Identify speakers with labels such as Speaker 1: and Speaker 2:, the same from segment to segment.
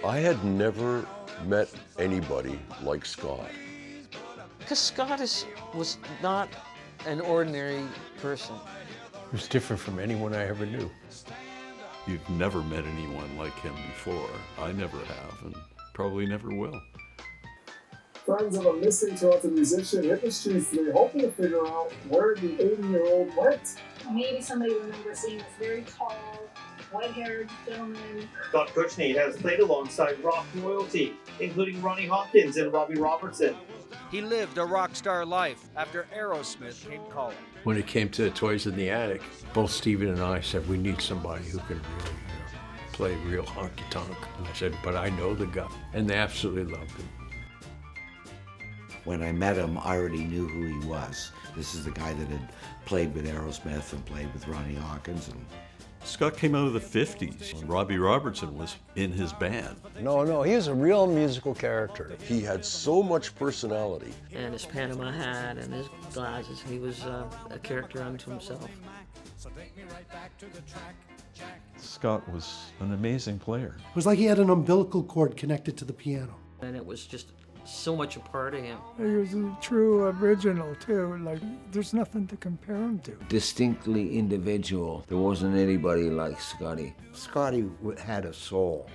Speaker 1: I had never met anybody like Scott.
Speaker 2: Because Scott was not an ordinary person.
Speaker 3: He was different from anyone I ever knew.
Speaker 4: You've never met anyone like him before. I never have, and probably never will.
Speaker 5: Friends of a missing Toronto musician hit the streets today hoping to figure out where the 80-year-old went.
Speaker 6: Maybe somebody will remember seeing this very tall, white-haired gentleman.
Speaker 7: Scott Kushney has played alongside rock royalty, including Ronnie Hawkins and Robbie Robertson.
Speaker 8: He lived a rock star life after Aerosmith came calling.
Speaker 3: When it came to Toys in the Attic, both Stephen and I said, we need somebody who can really play real honky-tonk. And I said, but I know the guy. And they absolutely loved him.
Speaker 9: When I met him, I already knew who he was. This is the guy that had played with Aerosmith and played with Ronnie Hawkins. And
Speaker 4: Scott came out of the 50s. Robbie Robertson was in his band.
Speaker 3: No, he was a real musical character.
Speaker 1: He had so much personality.
Speaker 2: And his Panama hat and his glasses, he was a character unto himself.
Speaker 4: Scott was an amazing player.
Speaker 10: It was like he had an umbilical cord connected to the piano.
Speaker 2: And it was just so much a part of him.
Speaker 11: He was a true original too, like there's nothing to compare him to.
Speaker 9: distinctly individual. There wasn't anybody like Scotty. Scotty had a soul.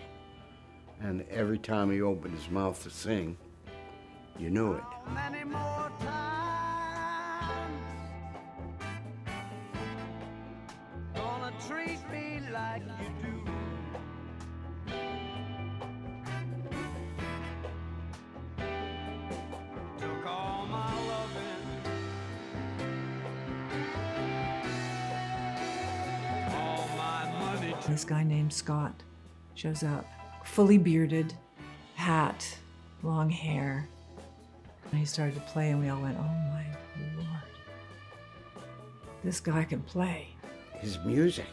Speaker 9: And every time he opened his mouth to sing, you knew it.
Speaker 12: Many more times, gonna treat me like you do. Took all my loving, all my money.
Speaker 13: This guy named Scott shows up, fully bearded, hat, long hair. And he started to play and we all went, oh my Lord. This guy can play.
Speaker 9: His music,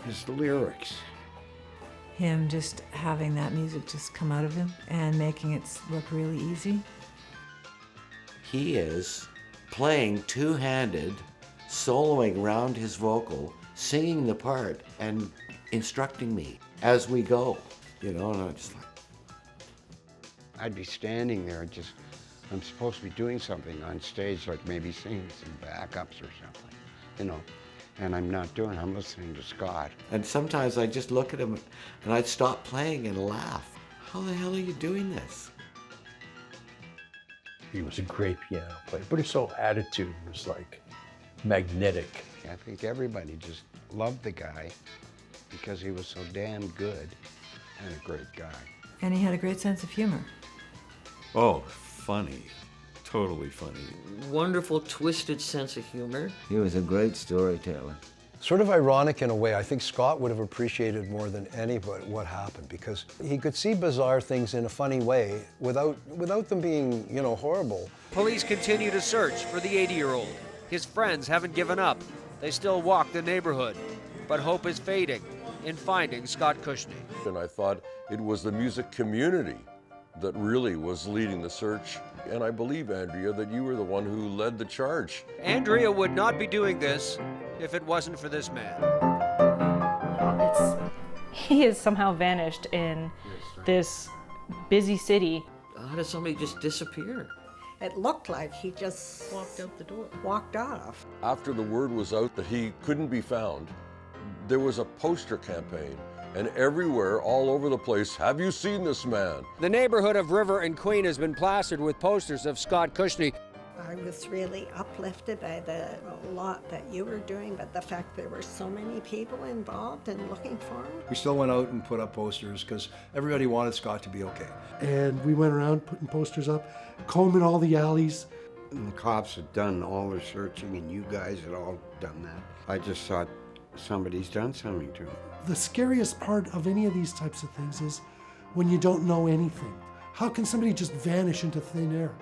Speaker 9: his lyrics.
Speaker 13: Him just having that music just come out of him and making it look really easy.
Speaker 9: He is playing two-handed, soloing around his vocal, singing the part, and instructing me as we go. You know, and I'm just like, I'd be standing there just, I'm supposed to be doing something on stage, like maybe singing some backups or something, you know, and I'm not doing it, I'm listening to Scott. And sometimes I'd just look at him and I'd stop playing and laugh. How the hell are you doing this?
Speaker 3: He was a great piano player, but his whole attitude was like magnetic.
Speaker 9: I think everybody just loved the guy because he was so damn good and a great guy.
Speaker 13: And he had a great sense of humor.
Speaker 4: Oh, funny. Totally funny.
Speaker 2: Wonderful, twisted sense of humor.
Speaker 9: He was a great storyteller.
Speaker 3: Sort of ironic in a way. I think Scott would have appreciated more than anybody what happened because he could see bizarre things in a funny way without them being, you know, horrible.
Speaker 8: Police continue to search for the 80-year-old. His friends haven't given up. They still walk the neighborhood. But hope is fading in finding Scott Kushney.
Speaker 1: And I thought it was the music community that really was leading the search. And I believe, Andrea, that you were the one who led the charge.
Speaker 8: Andrea would not be doing this if it wasn't for this man.
Speaker 14: He has somehow vanished in this busy city.
Speaker 2: How did somebody just disappear?
Speaker 15: It looked like he just
Speaker 2: walked out the door.
Speaker 15: Walked off.
Speaker 1: After the word was out that he couldn't be found, there was a poster campaign. And everywhere, all over the place, have you seen this man?
Speaker 8: The neighborhood of River and Queen has been plastered with posters of Scott Kushney.
Speaker 15: I was really uplifted by the lot that you were doing, but the fact there were so many people involved in looking for him.
Speaker 3: We still went out and put up posters because everybody wanted Scott to be okay.
Speaker 10: And we went around putting posters up, combing all the alleys.
Speaker 9: And the cops had done all their searching and you guys had all done that. I just thought somebody's done something to him.
Speaker 10: The scariest part of any of these types of things is when you don't know anything. How can somebody just vanish into thin air?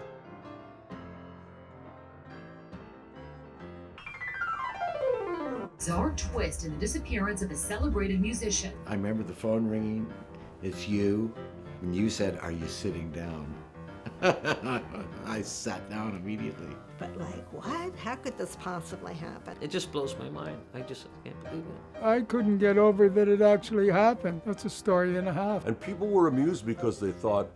Speaker 16: Bizarre twist in the disappearance of a celebrated musician.
Speaker 9: I remember the phone ringing. It's you. And you said, "Are you sitting down?" I sat down immediately.
Speaker 15: But like, what? How could this possibly happen?
Speaker 2: It just blows my mind. I just can't believe it.
Speaker 11: I couldn't get over that it actually happened. That's a story and a half.
Speaker 1: And people were amused because they thought,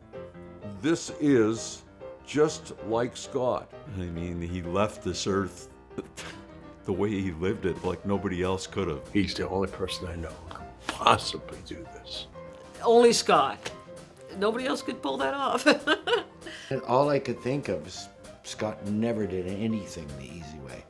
Speaker 1: this is just like Scott.
Speaker 4: I mean, he left this earth the way he lived it like nobody else could have.
Speaker 3: He's the only person I know who could possibly do this.
Speaker 2: Only Scott. Nobody else could pull that off.
Speaker 9: And all I could think of is Scott never did anything the easy way.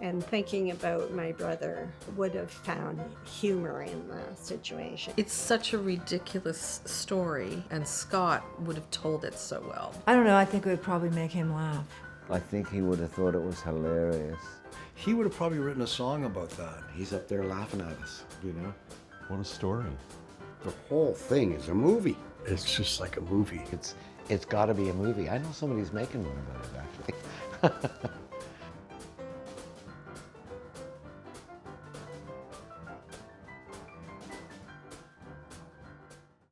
Speaker 15: And thinking about my brother would have found humor in the situation.
Speaker 17: It's such a ridiculous story, and Scott would have told it so well.
Speaker 13: I don't know, I think it would probably make him laugh.
Speaker 18: I think he would have thought it was hilarious.
Speaker 3: He would have probably written a song about that.
Speaker 9: He's up there laughing at us, you know?
Speaker 4: What a story.
Speaker 19: The whole thing is a movie.
Speaker 3: It's just like a movie.
Speaker 9: It's got to be a movie. I know somebody's making one about it, actually.